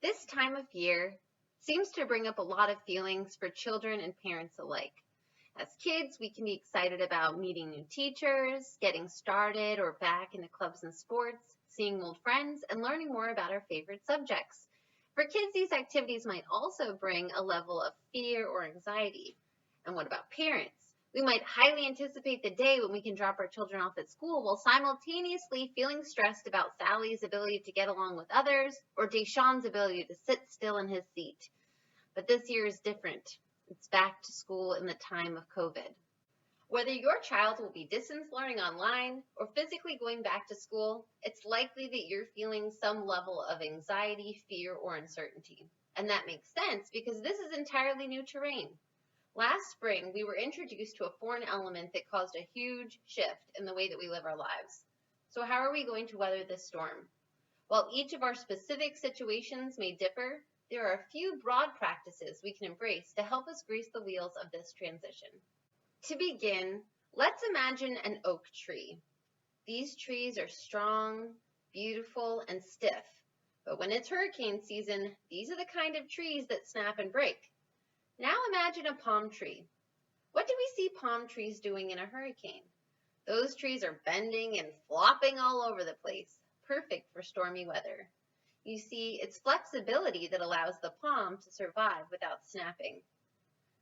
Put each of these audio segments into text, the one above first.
This time of year seems to bring up a lot of feelings for children and parents alike. As kids, we can be excited about meeting new teachers, getting started or back into clubs and sports, seeing old friends, and learning more about our favorite subjects. For kids, these activities might also bring a level of fear or anxiety. And what about parents? We might highly anticipate the day when we can drop our children off at school while simultaneously feeling stressed about Sally's ability to get along with others or Deshaun's ability to sit still in his seat. But this year is different. It's back to school in the time of COVID. Whether your child will be distance learning online or physically going back to school, it's likely that you're feeling some level of anxiety, fear, or uncertainty. And that makes sense because this is entirely new terrain. Last spring, we were introduced to a foreign element that caused a huge shift in the way that we live our lives. So how are we going to weather this storm? While each of our specific situations may differ, there are a few broad practices we can embrace to help us grease the wheels of this transition. To begin, let's imagine an oak tree. These trees are strong, beautiful, and stiff. But when it's hurricane season, these are the kind of trees that snap and break. Now imagine a palm tree. What do we see palm trees doing in a hurricane? Those trees are bending and flopping all over the place, perfect for stormy weather. You see, it's flexibility that allows the palm to survive without snapping.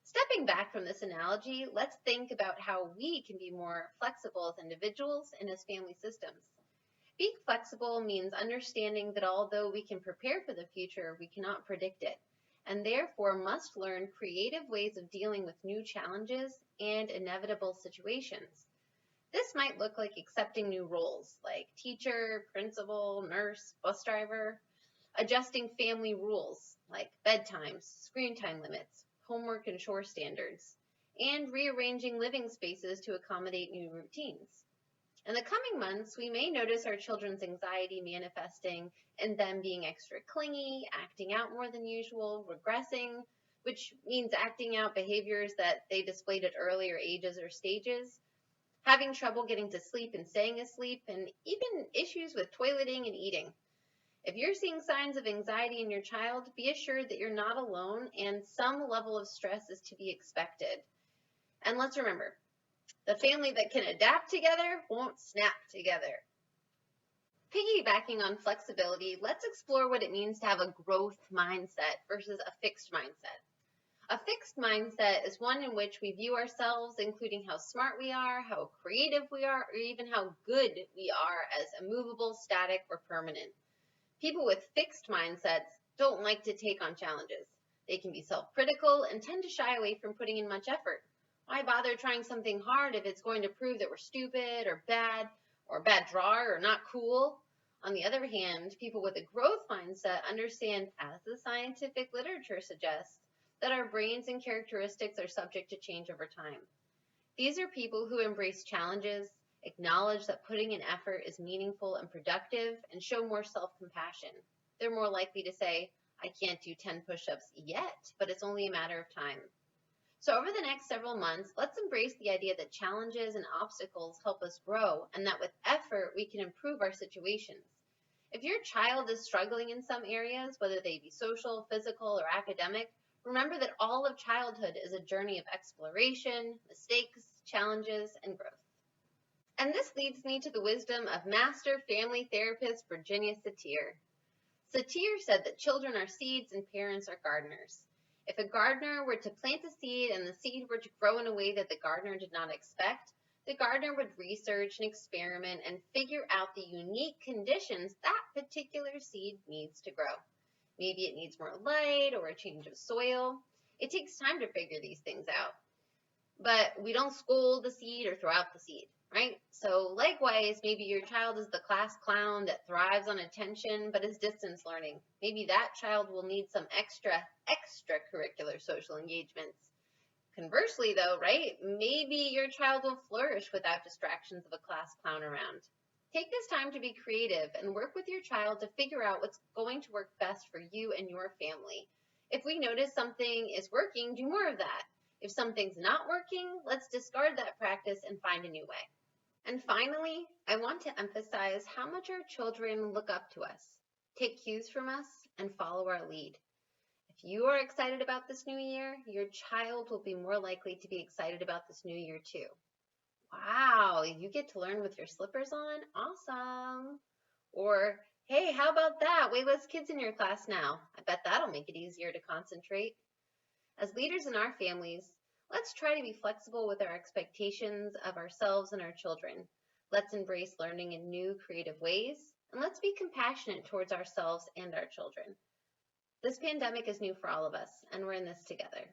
Stepping back from this analogy, let's think about how we can be more flexible as individuals and as family systems. Being flexible means understanding that although we can prepare for the future, we cannot predict it, and therefore must learn creative ways of dealing with new challenges and inevitable situations. This might look like accepting new roles like teacher, principal, nurse, bus driver, adjusting family rules like bedtimes, screen time limits, homework and chore standards, and rearranging living spaces to accommodate new routines. In the coming months, we may notice our children's anxiety manifesting in them being extra clingy, acting out more than usual, regressing, which means acting out behaviors that they displayed at earlier ages or stages, having trouble getting to sleep and staying asleep, and even issues with toileting and eating. If you're seeing signs of anxiety in your child, be assured that you're not alone and some level of stress is to be expected. And let's remember, the family that can adapt together won't snap together. Piggybacking on flexibility, let's explore what it means to have a growth mindset versus a fixed mindset. A fixed mindset is one in which we view ourselves, including how smart we are, how creative we are, or even how good we are as immovable, static, or permanent. People with fixed mindsets don't like to take on challenges. They can be self-critical and tend to shy away from putting in much effort. Why bother trying something hard if it's going to prove that we're stupid or a bad drawer or not cool? On the other hand, people with a growth mindset understand, as the scientific literature suggests, that our brains and characteristics are subject to change over time. These are people who embrace challenges, acknowledge that putting in effort is meaningful and productive, and show more self-compassion. They're more likely to say, I can't do 10 push-ups yet, but it's only a matter of time. So over the next several months, let's embrace the idea that challenges and obstacles help us grow, and that with effort, we can improve our situations. If your child is struggling in some areas, whether they be social, physical, or academic, remember that all of childhood is a journey of exploration, mistakes, challenges, and growth. And this leads me to the wisdom of master family therapist Virginia Satir. Satir said that children are seeds and parents are gardeners. If a gardener were to plant a seed and the seed were to grow in a way that the gardener did not expect, the gardener would research and experiment and figure out the unique conditions that particular seed needs to grow. Maybe it needs more light or a change of soil. It takes time to figure these things out. But we don't scold the seed or throw out the seed, right? So likewise, maybe your child is the class clown that thrives on attention but is distance learning. Maybe that child will need some extracurricular social engagements. Conversely though, right, maybe your child will flourish without distractions of a class clown around. Take this time to be creative and work with your child to figure out what's going to work best for you and your family. If we notice something is working, do more of that. If something's not working, let's discard that practice and find a new way. And finally, I want to emphasize how much our children look up to us. take cues from us, and follow our lead. If you are excited about this new year, your child will be more likely to be excited about this new year too. Wow, you get to learn with your slippers on? Awesome. Or, hey, how about that? Way less kids in your class now. I bet that'll make it easier to concentrate. As leaders in our families, let's try to be flexible with our expectations of ourselves and our children. Let's embrace learning in new, creative ways, and let's be compassionate towards ourselves and our children. This pandemic is new for all of us, and we're in this together.